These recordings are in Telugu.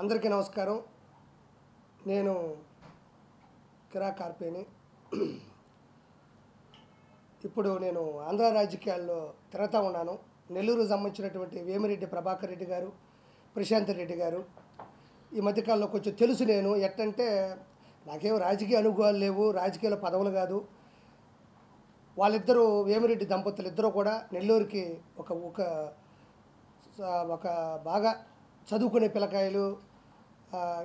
అందరికీ నమస్కారం. నేను కిరా కార్పేని. ఇప్పుడు నేను ఆంధ్ర రాజకీయాల్లో తిరుగుతూ ఉన్నాను. నెల్లూరు సంబంధించినటువంటి వేమిరెడ్డి ప్రభాకర్ రెడ్డి గారు, ప్రశాంత్ రెడ్డి గారు ఈ మధ్యకాలంలో కొంచెం తెలుసు. నేను ఎట్టంటే నాకేం రాజకీయ అనుభవాలు లేవు, రాజకీయాల పదవులు కాదు. వాళ్ళిద్దరూ వేమిరెడ్డి దంపతులు ఇద్దరు కూడా నెల్లూరుకి ఒక బాగా చదువుకునే పిల్లకాయలు,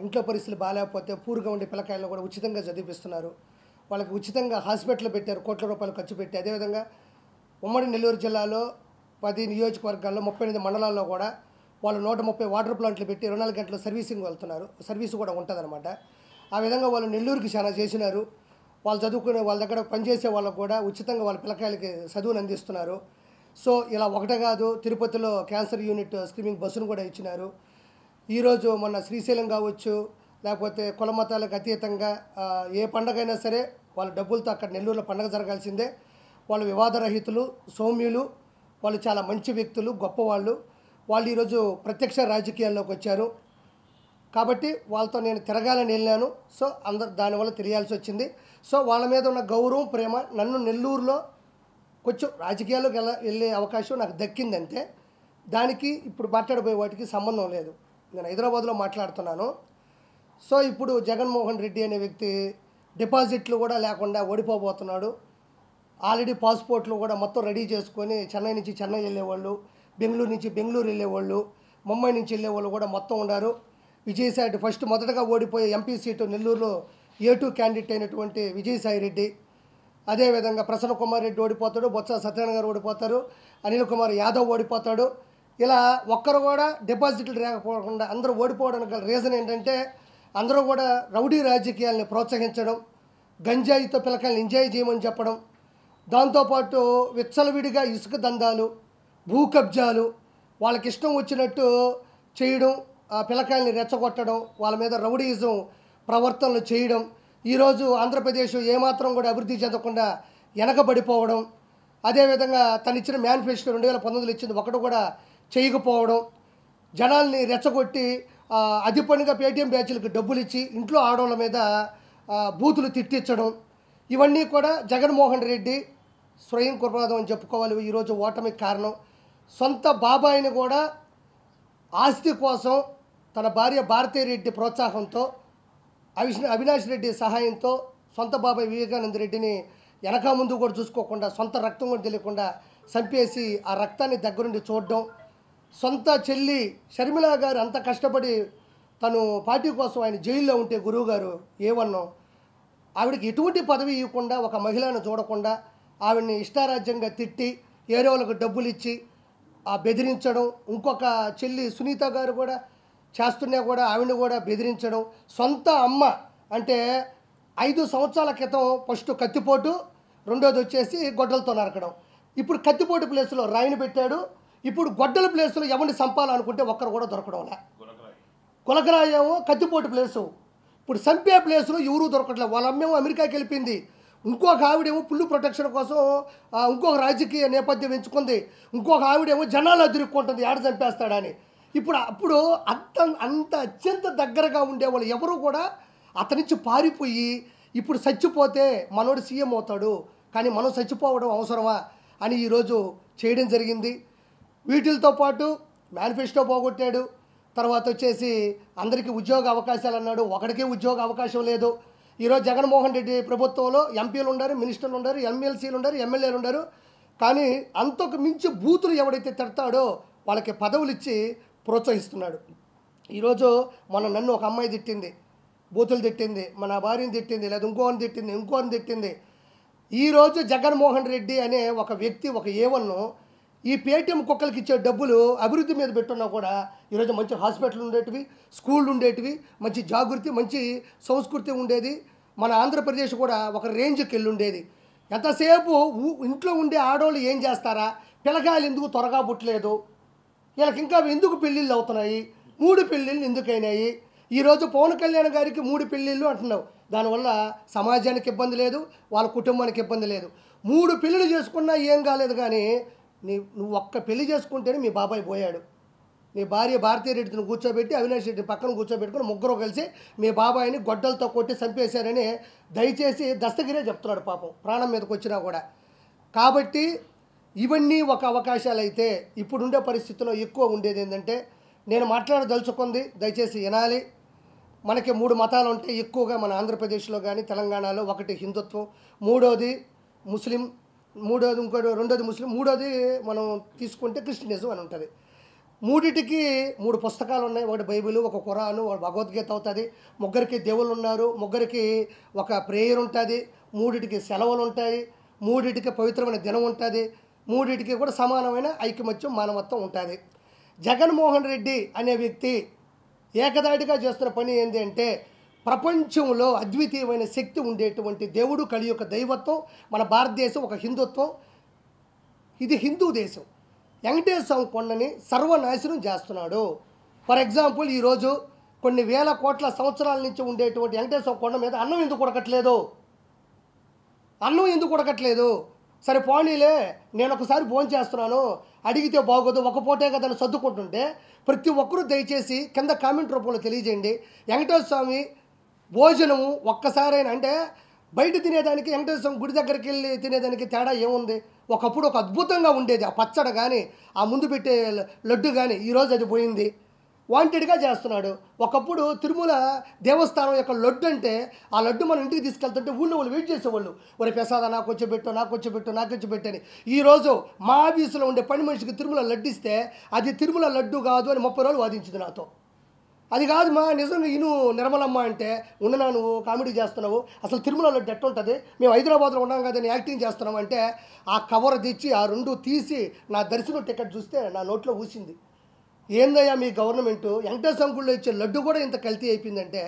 ఇంట్లో పరిస్థితులు బాగాలేకపోతే పూర్గా ఉండే పిల్లకాయలను కూడా ఉచితంగా చదివిస్తున్నారు. వాళ్ళకి ఉచితంగా హాస్పిటల్ పెట్టారు, కోట్ల రూపాయలు ఖర్చు పెట్టి. అదేవిధంగా ఉమ్మడి నెల్లూరు జిల్లాలో 10 నియోజకవర్గాల్లో 38 మండలాల్లో కూడా వాళ్ళు 130 వాటర్ ప్లాంట్లు పెట్టి 24 గంటలు సర్వీసింగ్ వెళ్తున్నారు. సర్వీస్ కూడా ఉంటుందన్నమాట. ఆ విధంగా వాళ్ళు నెల్లూరుకి చాలా చేసినారు. వాళ్ళు చదువుకునే వాళ్ళ దగ్గర పనిచేసే వాళ్ళకు కూడా ఉచితంగా వాళ్ళ పిల్లకాయలకి చదువును అందిస్తున్నారు. సో ఇలా ఒకటే కాదు, తిరుపతిలో క్యాన్సర్ యూనిట్ స్క్రీనింగ్ బస్సును కూడా ఇచ్చినారు. ఈరోజు మొన్న శ్రీశైలం కావచ్చు, లేకపోతే కుల మతాలకు అతీతంగా ఏ పండగ అయినా సరే వాళ్ళ డబ్బులతో అక్కడ నెల్లూరులో పండగ జరగాల్సిందే. వాళ్ళు వివాదరహితులు, సౌమ్యులు, వాళ్ళు చాలా మంచి వ్యక్తులు, గొప్పవాళ్ళు. వాళ్ళు ఈరోజు ప్రత్యక్ష రాజకీయాల్లోకి వచ్చారు కాబట్టి వాళ్ళతో నేను తిరగాలని వెళ్ళాను. సో అందరు దానివల్ల తెలియాల్సి వచ్చింది. సో వాళ్ళ మీద ఉన్న గౌరవం, ప్రేమ నన్ను నెల్లూరులో కొంచెం రాజకీయాల్లోకి వెళ్ళే అవకాశం నాకు దక్కిందంటే దానికి ఇప్పుడు మాట్లాడబోయే వాటికి సంబంధం లేదు. నేను హైదరాబాద్లో మాట్లాడుతున్నాను. సో ఇప్పుడు జగన్మోహన్ రెడ్డి అనే వ్యక్తి డిపాజిట్లు కూడా లేకుండా ఓడిపోబోతున్నాడు. ఆల్రెడీ పాస్పోర్ట్లు కూడా మొత్తం రెడీ చేసుకొని చెన్నై నుంచి చెన్నై వెళ్ళేవాళ్ళు, బెంగళూరు నుంచి బెంగళూరు వెళ్ళేవాళ్ళు, ముంబై నుంచి వెళ్ళేవాళ్ళు కూడా మొత్తం ఉన్నారు. విజయసాయి ఫస్ట్ మొదటగా ఓడిపోయే ఎంపీ సీటు నెల్లూరులో A2 క్యాండిడేట్ అయినటువంటి విజయసాయి రెడ్డి, అదేవిధంగా ప్రసన్న కుమార్ రెడ్డి ఓడిపోతాడు, బొత్స సత్యనారాయణ గారు ఓడిపోతారు, అనిల్ కుమార్ యాదవ్ ఓడిపోతాడు. ఇలా ఒక్కరు కూడా డిపాజిట్లు లేకపోకుండా అందరూ ఓడిపోవడానికి గల రీజన్ ఏంటంటే అందరూ కూడా రౌడీ రాజకీయాలని ప్రోత్సహించడం, గంజాయితో పిల్లకాయలను ఎంజాయ్ చేయమని చెప్పడం, దాంతోపాటు విచ్చలవిడిగా ఇసుక దందాలు, భూ కబ్జాలు, వాళ్ళకి ఇష్టం వచ్చినట్టు చేయడం, ఆ పిల్లకాయల్ని రెచ్చగొట్టడం, వాళ్ళ మీద రౌడీయిజం ప్రవర్తనలు చేయడం. ఈరోజు ఆంధ్రప్రదేశ్ ఏమాత్రం కూడా అభివృద్ధి చెందకుండా వెనకబడిపోవడం, అదేవిధంగా తను ఇచ్చిన మేనిఫెస్టో 2019 ఇచ్చింది ఒకటి కూడా చేయకపోవడం, జనాల్ని రెచ్చగొట్టి అది పనిగా పేటీఎం బ్యాచ్లకు డబ్బులు ఇచ్చి ఇంట్లో ఆడవాళ్ళ మీద బూతులు తిట్టించడం, ఇవన్నీ కూడా జగన్మోహన్ రెడ్డి స్వయం కృపాదం అని చెప్పుకోవాలి. ఈరోజు ఓటమికి కారణం. సొంత బాబాయిని కూడా ఆస్తి కోసం తన భార్య భారతీరెడ్డి ప్రోత్సాహంతో, అవినాష్ రెడ్డి సహాయంతో సొంత బాబాయ్ వివేకానంద రెడ్డిని వెనక ముందు కూడా చూసుకోకుండా సొంత రక్తం కూడా తెలియకుండా చంపేసి ఆ రక్తాన్ని దగ్గరుండి చూడడం, సొంత చెల్లి షర్మిల గారు అంత కష్టపడి తను పార్టీ కోసం ఆయన జైల్లో ఉంటే గురువు గారు A1 ఆవిడకి ఎటువంటి పదవి ఇవ్వకుండా, ఒక మహిళను చూడకుండా ఆవిడని ఇష్టారాజ్యంగా తిట్టి ఏరే వాళ్ళకు డబ్బులు ఇచ్చి బెదిరించడం, ఇంకొక చెల్లి సునీత గారు కూడా చేస్తున్నా కూడా ఆవిడని కూడా బెదిరించడం, సొంత అమ్మ అంటే 5 సంవత్సరాల క్రితం ఫస్ట్ కత్తిపోటు, రెండోది వచ్చేసి గొడ్డలతో నరకడం. ఇప్పుడు కత్తిపోటు ప్లేస్లో రాయిని పెట్టాడు. ఇప్పుడు గొడ్డల ప్లేస్లో ఎవరిని చంపాలనుకుంటే ఒక్కరు కూడా దొరకడంలే. గులకరాయేమో కత్తిపోటు ప్లేసు, ఇప్పుడు చంపే ప్లేసులో ఎవరూ దొరకట్లేదు. వాళ్ళ అమ్మేమో అమెరికాకి వెళ్ళిపోయింది, ఇంకొక ఆవిడేమో ఫుల్ ప్రొటెక్షన్ కోసం ఇంకొక రాజకీయ నేపథ్యం ఎంచుకుంది, ఇంకొక ఆవిడేమో జనాలు అదిరుక్కుంటుంది ఆడ చంపేస్తాడని. అప్పుడు అంత అత్యంత దగ్గరగా ఉండేవాళ్ళు ఎవరు కూడా అతని నుంచి పారిపోయి ఇప్పుడు చచ్చిపోతే మనోడు సీఎం అవుతాడు, కానీ మనం చచ్చిపోవడం అవసరమా అని ఈరోజు చేయడం జరిగింది. వీటితో పాటు మేనిఫెస్టో పోగొట్టాడు. తర్వాత వచ్చేసి అందరికీ ఉద్యోగ అవకాశాలు అన్నాడు, ఒకడికే ఉద్యోగ అవకాశం లేదు. ఈరోజు జగన్మోహన్ రెడ్డి ప్రభుత్వంలో ఎంపీలు ఉన్నారు, మినిస్టర్లు ఉన్నారు, ఎమ్మెల్సీలు ఉన్నారు, ఎమ్మెల్యేలు ఉన్నారు. కానీ అంతకు మించి బూతులు ఎవడైతే తిడతాడో వాళ్ళకి పదవులు ఇచ్చి ప్రోత్సహిస్తున్నాడు. ఈరోజు నన్ను ఒక అమ్మాయి తిట్టింది, బూతులు తిట్టింది, మన భార్యని తిట్టింది, లేదా ఇంకోని తిట్టింది. ఈరోజు జగన్మోహన్ రెడ్డి అనే ఒక వ్యక్తి, ఒక A1 ఈ పేటీఎం కుక్కలకి ఇచ్చే డబ్బులు అభివృద్ధి మీద పెట్టున్నా కూడా ఈరోజు మంచి హాస్పిటల్ ఉండేటివి, స్కూళ్ళు ఉండేటివి, మంచి జాగృతి, మంచి సంస్కృతి ఉండేది. మన ఆంధ్రప్రదేశ్ కూడా ఒక రేంజ్కి వెళ్ళి ఉండేది. ఎంతసేపు ఇంట్లో ఉండే ఆడవాళ్ళు ఏం చేస్తారా, పిల్లకాయలు ఎందుకు త్వరగా పుట్టలేదు, వీళ్ళకి ఇంకా ఎందుకు పెళ్ళిళ్ళు అవుతున్నాయి, 3 పెళ్ళిళ్ళు ఎందుకైనాయి. ఈరోజు పవన్ కళ్యాణ్ గారికి 3 పెళ్ళిళ్ళు అంటున్నావు, దానివల్ల సమాజానికి ఇబ్బంది లేదు, వాళ్ళ కుటుంబానికి ఇబ్బంది లేదు. 3 పెళ్ళిళ్ళు చేసుకున్నా ఏం కాలేదు, కానీ నువ్వు ఒక్క పెళ్లి చేసుకుంటేనే మీ బాబాయ్ పోయాడు. నీ భార్య భారతీరెడ్డిని కూర్చోబెట్టి అవినాష్ రెడ్డిని పక్కన కూర్చోబెట్టుకుని ముగ్గురు కలిసి మీ బాబాయిని గొడ్డలతో కొట్టి చంపేశారని దయచేసి దస్తగిరే చెప్తున్నాడు పాపం, ప్రాణం మీదకి వచ్చినా కూడా. కాబట్టి ఇవన్నీ ఒక అవకాశాలు అయితే ఇప్పుడుండే పరిస్థితుల్లో ఎక్కువ ఉండేది ఏంటంటే, నేను మాట్లాడదలుచుకుంది దయచేసి వినాలి. మనకి 3 మతాలు ఉంటాయి ఎక్కువగా మన ఆంధ్రప్రదేశ్లో కానీ తెలంగాణలో. ఒకటి హిందుత్వం, మూడోది ముస్లిం, రెండోది ముస్లిం, మూడోది మనం తీసుకుంటే క్రిస్టియనిజం అని ఉంటుంది. మూడిటికి 3 పుస్తకాలు ఉన్నాయి. ఒకటి బైబిల్, ఒక ఖురాను, ఒక భగవద్గీత అవుతుంది. ముగ్గురికి దేవుళ్ళు ఉన్నారు, ముగ్గురికి ఒక ప్రేయర్ ఉంటుంది, మూడిటికి సెలవులు ఉంటాయి, మూడిటికి పవిత్రమైన దినం ఉంటుంది, మూడిటికి కూడా సమానమైన ఐకమత్యం మానవత్వం ఉంటుంది. జగన్మోహన్ రెడ్డి అనే వ్యక్తి ఏకదాటిగా చేస్తున్న పని ఏంటి అంటే, ప్రపంచంలో అద్వితీయమైన శక్తి ఉండేటువంటి దేవుడు, కలి యొక్క దైవత్వం, మన భారతదేశం ఒక హిందుత్వం, ఇది హిందూ దేశం. వెంకటేశ్వర కొండని సర్వనాశనం చేస్తున్నాడు. ఫర్ ఎగ్జాంపుల్, ఈరోజు కొన్ని వేల కోట్ల సంవత్సరాల నుంచి ఉండేటువంటి వెంకటేశ్వర కొండ మీద అన్నం ఎందుకు ఉడకట్లేదు? సరే పోనీలే, నేను ఒకసారి ఫోన్ చేస్తున్నాను, అడిగితే బాగోదు, ఒక పూటే కదా అని సర్దుకుంటుంటే, ప్రతి ఒక్కరూ దయచేసి కింద కామెంట్ రూపంలో తెలియజేయండి. వెంకటేశ్వర స్వామి భోజనము ఒక్కసారైనా, అంటే బయట తినేదానికి వెంకటేశ్వర స్వామి గుడి దగ్గరికి వెళ్ళి తినేదానికి తేడా ఏముంది? ఒకప్పుడు ఒక అద్భుతంగా ఉండేది ఆ పచ్చడి కానీ, ఆ ముందు పెట్టే లడ్డు కానీ. ఈరోజు అది పోయింది, వాంటెడ్గా చేస్తున్నాడు. ఒకప్పుడు తిరుమల దేవస్థానం యొక్క లడ్డు అంటే, ఆ లడ్డు మనం ఇంటికి తీసుకెళ్తుంటే ఊళ్ళో వాళ్ళు వెయిట్ చేసేవాళ్ళు, ఒరే ప్రసాద నాకు వచ్చి పెట్టని. ఈరోజు మా ఆఫీసులో ఉండే పని మనిషికి తిరుమల లడ్డు ఇస్తే అది తిరుమల లడ్డు కాదు అని 30 రోజులు వాదించింది నాతో. అది కాదు మా నిజంగా ఇను నిర్మలమ్మ అంటే, ఉండనా నువ్వు కామెడీ చేస్తున్నావు, అసలు తిరుమల లడ్డు ఎట్టుంటుంది, మేము హైదరాబాద్లో ఉన్నాం కదని యాక్టింగ్ చేస్తున్నాం అంటే, ఆ కవర్ తెచ్చి ఆ 2 తీసి నా దర్శనం టికెట్ చూస్తే నా నోట్లో ఊసింది. ఏందయ్యా మీ గవర్నమెంటు, వెంకటేశ్వర గుళ్ళో ఇచ్చే లడ్డు కూడా ఇంత కల్తీ అయిపోయిందంటే,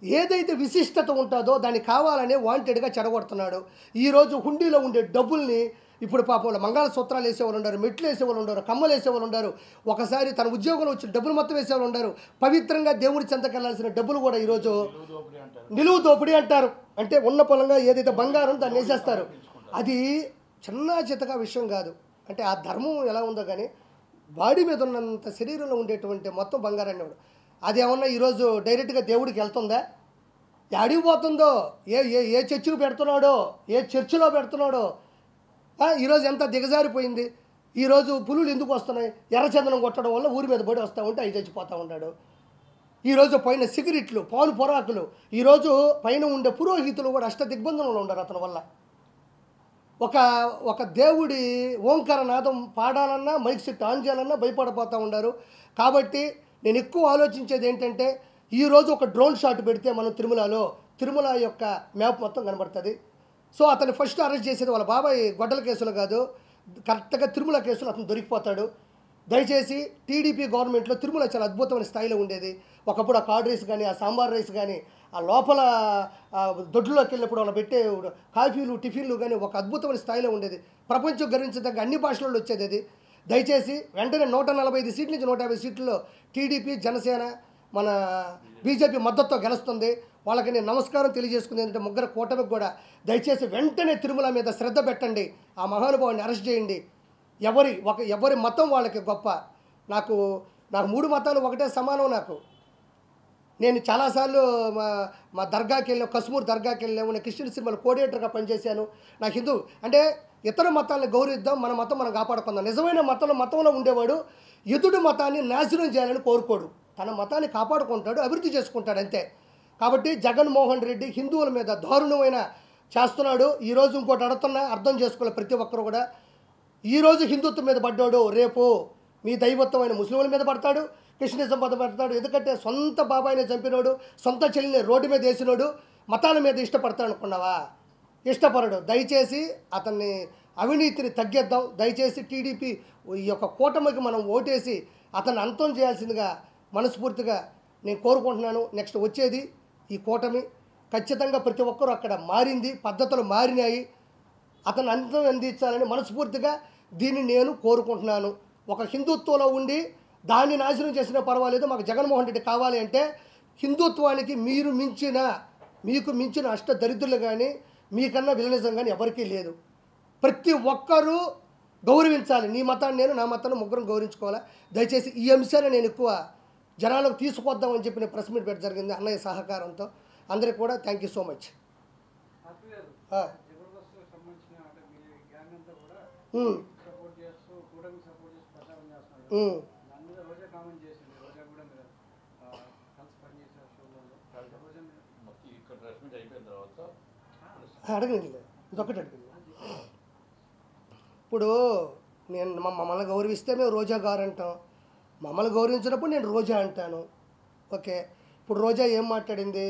ఏదైతే విశిష్టత ఉంటుందో దాన్ని కావాలనే వాంటెడ్గా చెడగొడుతున్నాడు. ఈరోజు హుండీలో ఉండే డబ్బుల్ని ఇప్పుడు పాపం మంగళసూత్రాలు వేసేవాళ్ళు ఉన్నారు, మెట్లు వేసేవాళ్ళు ఉన్నారు, కమ్మలు వేసేవాళ్ళు ఉన్నారు, ఒకసారి తన ఉద్యోగంలో వచ్చిన డబ్బులు మొత్తం వేసేవాళ్ళు ఉన్నారు. పవిత్రంగా దేవుడి చెంతకెళ్లాల్సిన డబ్బులు కూడా ఈరోజు నిలువు దోపిడీ అంటారు. అంటే ఉన్న పొలంగా ఏదైతే బంగారం దాన్ని వేసేస్తారు. అది చిన్న చితక విషయం కాదు. అంటే ఆ ధర్మం ఎలా ఉందో కానీ, బాడీ మీద ఉన్నంత శరీరంలో ఉండేటువంటి మొత్తం బంగారాన్ని వాడు, అది ఏమన్నా ఈరోజు డైరెక్ట్గా దేవుడికి వెళ్తుందా? అడిగిపోతుందో, ఏ చర్చికి పెడుతున్నాడో, ఏ చర్చిలో పెడుతున్నాడో. ఈరోజు ఎంత దిగజారిపోయింది. ఈరోజు పులులు ఎందుకు వస్తున్నాయి? ఎర్రచందనం కొట్టడం వల్ల ఊరి మీద పడి వస్తూ ఉంటే అవి చచ్చిపోతూ ఉన్నాడు. ఈరోజు పైన సిగరెట్లు, పాలు పొరాకులు, ఈరోజు పైన ఉండే పురోహితులు కూడా దిగ్బంధంలో ఉండరు అతని వల్ల. ఒక దేవుడి ఓంకార నాదం పాడాలన్నా, మైక్ సెట్ ఆన్ చేయాలన్నా భయపడిపోతూ ఉన్నారు. కాబట్టి నేను ఎక్కువ ఆలోచించేది ఏంటంటే, ఈరోజు ఒక డ్రోన్ షాట్ పెడితే మనం తిరుమల యొక్క మ్యాప్ మొత్తం కనబడుతుంది. సో అతన్ని ఫస్ట్ అరెస్ట్ చేసేది వాళ్ళ బాబాయ్ గొడ్డల కేసులు కాదు, కరెక్ట్గా తిరుమల కేసులు అతను దొరికిపోతాడు. దయచేసి టీడీపీ గవర్నమెంట్లో తిరుమల చాలా అద్భుతమైన స్థాయిలో ఉండేది. ఒకప్పుడు ఆ కార్డ్ రైస్ కానీ, ఆ సాంబార్ రైస్ కానీ, ఆ లోపల దొడ్లోకి వెళ్ళినప్పుడు వాళ్ళు పెట్టే కాఫీలు, టిఫిన్లు కానీ ఒక అద్భుతమైన స్థాయిలో ఉండేది. ప్రపంచం గర్వించదగ్గ అన్ని భాషలలో వచ్చేది అది. దయచేసి వెంటనే 145 సీట్ల నుంచి 150 సీట్లలో టీడీపీ, జనసేన, మన బీజేపీ మద్దతుతో గెలుస్తుంది. వాళ్ళకి నేను నమస్కారం తెలియజేసుకుంది ఏంటంటే, ముగ్గురు కూటమికి కూడా దయచేసి వెంటనే తిరుమల మీద శ్రద్ధ పెట్టండి, ఆ మహానుభావుని అరెస్ట్ చేయండి. ఎవరి మతం వాళ్ళకి గొప్ప. నాకు 3 మతాలు ఒకటే సమానం. నేను చాలాసార్లు మా దర్గాకి వెళ్ళాను, కశ్మూర్ దర్గాకి వెళ్ళాము. నేను క్రిస్టియన్ సినిమాలో కోఆర్డినేటర్గా పనిచేశాను. నాకు హిందూ అంటే ఇతర మతాలను గౌరవిద్దాం, మన మతం మనం కాపాడుకుందాం. నిజమైన మతంలో ఉండేవాడు ఎదుటి మతాన్ని నాశనం చేయాలని కోరుకోడు, తన మతాన్ని కాపాడుకుంటాడు, అభివృద్ధి చేసుకుంటాడు అంతే. కాబట్టి జగన్మోహన్ రెడ్డి హిందువుల మీద దారుణమైన చేస్తున్నాడు. ఈరోజు ఇంకోటి అడుగుతున్నా, అర్థం చేసుకోవాలి ప్రతి ఒక్కరు కూడా. ఈరోజు హిందుత్వం మీద పడ్డాడు, రేపు మీ దైవత్వమైన ముస్లింల మీద పడతాడు, క్రిస్టియనిజం మీద పడతాడు. ఎందుకంటే సొంత బాబాయిని చంపినోడు, సొంత చెల్లిని రోడ్డు మీద వేసినోడు మతాల మీద ఇష్టపడతాడు అనుకున్నావా? ఇష్టపడడు. దయచేసి అతన్ని అవినీతిని తగ్గిద్దాం. దయచేసి టీడీపీ ఈ యొక్క కూటమికి మనం ఓటేసి అతన్ని అంతం చేయాల్సిందిగా మనస్ఫూర్తిగా నేను కోరుకుంటున్నాను. నెక్స్ట్ వచ్చేది ఈ కూటమి ఖచ్చితంగా ప్రతి ఒక్కరూ అక్కడ మారింది, పద్ధతులు మారినాయి. అతను అంతం అందించాలని మనస్ఫూర్తిగా దీన్ని నేను కోరుకుంటున్నాను. ఒక హిందుత్వంలో ఉండి దాన్ని నాశనం చేసినా పర్వాలేదు, మాకు జగన్మోహన్ రెడ్డి కావాలి అంటే హిందుత్వానికి మీకు మించిన అష్ట దరిద్రులు కానీ, మీకన్నా విలనిజం కానీ ఎవరికీ లేదు. ప్రతి ఒక్కరూ గౌరవించాలి. నీ మతాన్ని నేను, నా మతాన్ని ముగ్గురం గౌరవించుకోవాలా. దయచేసి ఈ అంశాన్ని నేను ఎక్కువ జనాలకు తీసుకొద్దామని చెప్పి నేను ప్రెస్ మీట్ పెట్టడం జరిగింది అన్నయ్య సహకారంతో. అందరికీ కూడా థ్యాంక్ యూ సో మచ్. అడగండి, ఇదొక్కటి అడగండి. ఇప్పుడు నేను మమ్మల్ని గౌరవిస్తే మేము రోజా గారు అంటాం, మమ్మల్ని గౌరవించినప్పుడు నేను రోజా అంటాను. ఓకే, ఇప్పుడు రోజా ఏం మాట్లాడింది?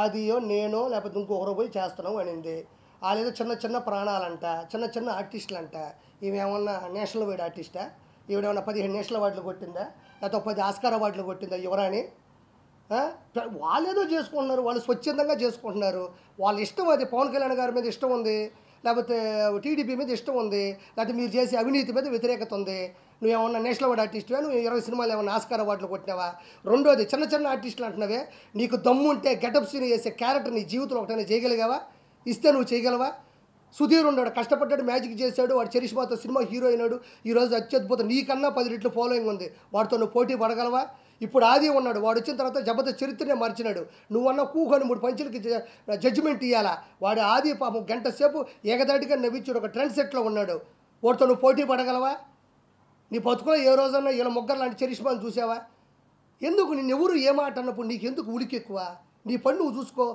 ఆదియో నేనో లేకపోతే ఇంకొకరు పోయి చేస్తున్నావు అనింది. వాళ్ళేదో చిన్న చిన్న ప్రాణాలంట, చిన్న చిన్న ఆర్టిస్టులు అంట. ఈమెమన్నా నేషనల్ వైడ్ ఆర్టిస్టా? ఈవిడేమన్నా 15 నేషనల్ అవార్డులు కొట్టిందా, లేకపోతే 10 ఆస్కార్ అవార్డులు కొట్టిందా యువరాణి? వాళ్ళు ఏదో చేసుకుంటున్నారు, వాళ్ళు స్వచ్ఛందంగా చేసుకుంటున్నారు. వాళ్ళ ఇష్టం అది. పవన్ కళ్యాణ్ గారి మీద ఇష్టం ఉంది, లేకపోతే టీడీపీ మీద ఇష్టం ఉంది, లేకపోతే మీరు చేసే అవినీతి మీద వ్యతిరేకత ఉంది. నువ్వేమన్నా నేషనల్ అవార్డు ఆర్టిస్టువా? నువ్వు 20 సినిమాలు ఏమన్నా ఆస్కార్ అవార్డులు కొట్టినావా? రెండోది, చిన్న చిన్న ఆర్టిస్టులు అంటున్నావే, నీకు దమ్ము ఉంటే గెటప్ సీన్ చేసే క్యారెక్టర్ నీ జీవితంలో ఒకటైనా చేయగలిగావా? ఇస్తే నువ్వు చేయగలవా? సుధీర్ ఉన్నాడు, కష్టపడ్డాడు, మ్యాజిక్ చేశాడు, వాడు చరిష్మాతో సినిమా హీరో అయినాడు, ఈరోజు అత్యద్భుతం, నీకన్నా 10 రెట్లు ఫాలోయింగ్ ఉంది, వాడితో నువ్వు పోటీ పడగలవా? ఇప్పుడు ఆది ఉన్నాడు, వాడు వచ్చిన తర్వాత జబర్దస్త్ చరిత్రనే మార్చినాడు. నువ్వన్నా కూకొని 3 పంచులకి జడ్జిమెంట్ ఇవ్వాలా? వాడు ఆది పాపం గంట సేపు ఏకదాటిగా నవ్వించాడు, ఒక ట్రెండ్ సెట్లో ఉన్నాడు. వాడితో నువ్వు పోటీ పడగలవా? నీ బతుకులో ఏ రోజన్నా వీళ్ళ ముగ్గురు లాంటి చరిష్మాను చూసావా? ఎందుకు నిన్నెవరు ఏ మాట అన్నప్పుడు నీకెందుకు ఉలికి ఎక్కువ? నీ పని నువ్వు చూసుకో.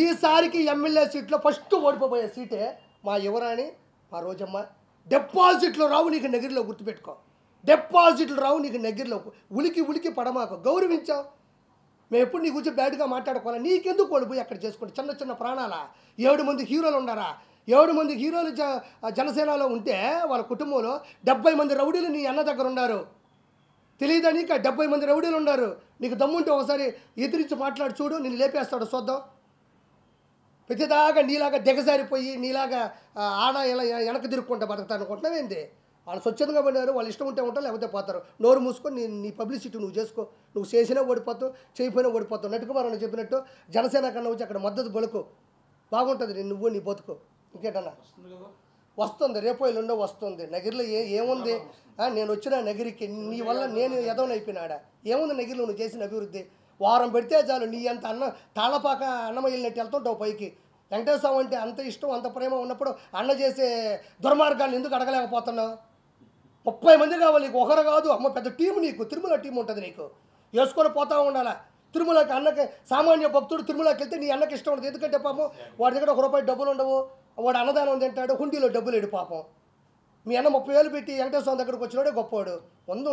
ఈసారికి ఎమ్మెల్యే సీట్లో ఫస్ట్ ఓడిపోయే సీటే మా యువరాణి, మా రోజమ్మ. డిపాజిట్లు రావు నీకు నగిరిలో, గుర్తుపెట్టుకో. డిపాజిట్లు రావు నీకు నగిరిలో. ఉలికి ఉలికి పడమాకు, గౌరవించావు. మేము ఎప్పుడు నీ గురించి బ్యాడ్గా మాట్లాడుకోవాలి. నీకెందుకు వాళ్ళు పోయి అక్కడ చేసుకుంటే? చిన్న చిన్న ప్రాణాల 7 మంది హీరోలు ఉన్నారా? 7 మంది హీరోలు జనసేనలో ఉంటే వాళ్ళ కుటుంబంలో 70 మంది రౌడీలు నీ అన్న దగ్గర ఉన్నారు. తెలియదా నీకు? 70 మంది రౌడీలు ఉన్నారు. నీకు దమ్ముంటే ఒకసారి ఎదిరించి మాట్లాడి చూడు, నేను లేపేస్తాడు చూద్దాం. ప్రతిదాకా నీలాగా దిగజారిపోయి నీలాగా ఆడ ఇలా వెనక తిరుక్కుంటా బతుకుతాను అనుకుంటున్నావేంది? వాళ్ళు స్వచ్ఛందంగా పడినారు, వాళ్ళు ఇష్టం ఉంటే ఉంటారు, లేకపోతే పోతారు. నోరు మూసుకొని నీ పబ్లిసిటీ నువ్వు చేసుకో. నువ్వు చేసినా ఓడిపోతావు, చేయకపోయినా ఓడిపోతావు. నటుకుమారని చెప్పినట్టు జనసేన కన్నా వచ్చి అక్కడ మద్దతు బలుకు బాగుంటుంది. నువ్వు నీ బతుకు. ఇంకేటన్నా వస్తుంది, రేపు ఎల్లుండో వస్తుంది. నగిరిలో ఏముంది? నేను వచ్చిన నగిరికి నీ వల్ల నేను ఎదవనైపోయినాడా? ఏముంది నగిరిలో నువ్వు చేసిన అభివృద్ధి? వారం పెడితే చాలు, నీ అంత తాళపాక అన్నం వెళ్ళినట్టు వెళ్తుంటావు పైకి. వెంకటేశ్వర స్వామి అంటే అంత ఇష్టం, అంత ప్రేమ ఉన్నప్పుడు అన్న చేసే దుర్మార్గాన్ని ఎందుకు అడగలేకపోతున్నావు? 30 మంది కావాలి నీకు, ఒకరు కాదు. అమ్మ పెద్ద టీం నీకు, తిరుమల టీం ఉంటుంది నీకు, వేసుకొని పోతా ఉండాలా. తిరుమలకి అన్నకి సామాన్య భక్తుడు తిరుమలకి వెళ్తే నీ అన్నకి ఇష్టం ఉండదు. ఎందుకంటే పాపం వాడి దగ్గర ₹1 డబ్బులు ఉండవు, వాడు అన్నదానం తింటాడు, హుండీలో డబ్బులు ఏడు పాపం. మీ అన్న 30,000 పెట్టి వెంకటేశ్వర స్వామి దగ్గరకు వచ్చినాడే గొప్పవాడు.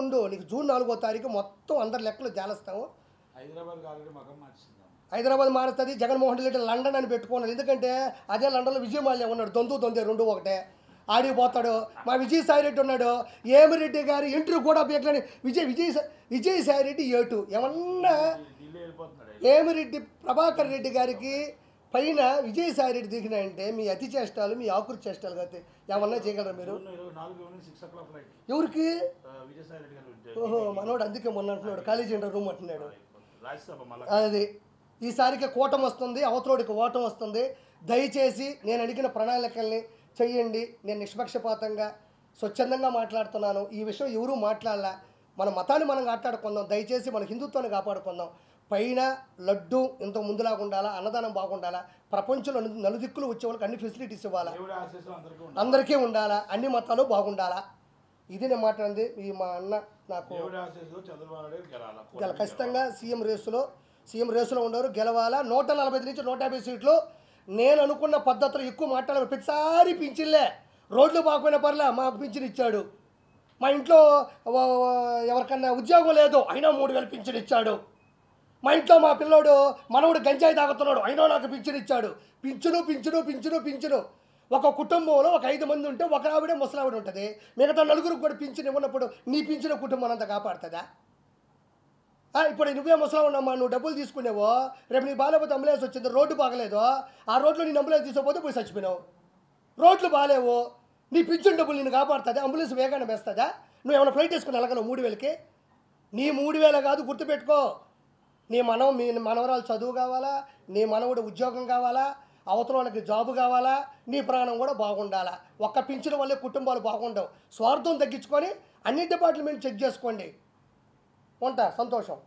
ఉండు నీకు జూన్ 4వ తారీఖు మొత్తం అందరి లెక్కలు జాలస్తాము. హైదరాబాద్ మారుస్తుంది. జగన్మోహన్ రెడ్డి లండన్ అని పెట్టుకున్నాడు. ఎందుకంటే అదే లండన్లో విజయమాల్య ఉన్నాడు, దొందే 2 ఒకటే. ఆడికి పోతాడు. మా విజయసాయిరెడ్డి ఉన్నాడు, ఏమిరెడ్డి గారి ఇంటర్వ్యూ కూడా బీకలేని విజయసాయిరెడ్డి ఏటు ఏమన్నా ఏమిరెడ్డి ప్రభాకర్ రెడ్డి గారికి పైన విజయసాయిరెడ్డి దిగినాయంటే మీ అతి చేష్టాలు, మీ ఆకృతి చేష్టాలు కాబట్టి ఏమన్నా చేయగలరా మీరు? ఎవరికి? ఓహో, మనోడు అందుకే మొన్న అంటున్నాడు కాలేజీ రూమ్ అంటున్నాడు. అది ఈసారికి కూటమి వస్తుంది, అవతలోడికి ఓటం వస్తుంది. దయచేసి నేను అడిగిన ప్రణాళికల్ని చెయ్యండి. నేను నిష్పక్షపాతంగా స్వచ్ఛందంగా మాట్లాడుతున్నాను. ఈ విషయం ఎవరూ మాట్లాడాల. మన మతాన్ని మనం కాపాడుకుందాం. దయచేసి మన హిందుత్వాన్ని కాపాడుకుందాం. పైన లడ్డు ఇంత ముందులాగా ఉండాలా, అన్నదానం బాగుండాలా, ప్రపంచంలో నలుదిక్కులు వచ్చే వాళ్ళకి అన్ని ఫెసిలిటీస్ ఇవ్వాలా, అందరికీ ఉండాలా, అన్ని మతాలు బాగుండాలా. ఇది నేను మాట్లాడింది. ఈ మా అన్న నాకు ఖచ్చితంగా సీఎం రేసులో ఉన్నారు, గెలవాలా. 145 నుంచి 150 సీట్లు. నేను అనుకున్న పద్ధతిలో ఎక్కువ మాట్లాడాలి. ప్రతిసారి పింఛన్లే, రోడ్లు బాగుపోయిన పర్లే మాకు పింఛన్ ఇచ్చాడు. మా ఇంట్లో ఎవరికన్నా ఉద్యోగం లేదు అయినా 3,000 పింఛన్ ఇచ్చాడు. మా ఇంట్లో మా పిల్లోడు మనవుడు గంజాయి తాగుతున్నాడు అయినా నాకు పింఛన్ ఇచ్చాడు. పింఛను. ఒక కుటుంబంలో ఒక 5 మంది ఉంటే ఒక ఆవిడే ముసలావిడ ఉంటుంది. మిగతా 4గురికి కూడా పింఛన్ ఇవ్వనప్పుడు నీ పింఛన్ కుటుంబం అంతా కాపాడుతుందా? ఇప్పుడు నువ్వే ముసలావు ఉన్నామా, నువ్వు డబ్బులు తీసుకునేవో, రేపు నీ బాగాలేకపోతే అంబులెన్స్ వచ్చింది, రోడ్డు బాగలేదు, ఆ రోడ్లో నేను అంబులెన్స్ తీసుకోపోతే పోయి చచ్చిపోయినావు. రోడ్లు బాగాలేవు, నీ పింఛన్ డబ్బులు నేను కాపాడుతుందా? అంబులెన్స్ వేగానే వేస్తుందా? నువ్వు ఏమైనా ఫ్లైట్ వేసుకుని వెళ్ళగలవు 3,000కి? నీ 3,000 కాదు, గుర్తుపెట్టుకో. నీ మనవరాలు చదువు కావాలా, నీ మనవుడు ఉద్యోగం కావాలా, అవతల వాళ్ళకి జాబు కావాలా, నీ ప్రాణం కూడా బాగుండాలా. ఒక్క పింఛను వల్లే కుటుంబాలు బాగుండవు. స్వార్థం తగ్గించుకొని అన్ని డిపార్ట్మెంట్ చెక్ చేసుకోండి. ఉంటా. సంతోషం.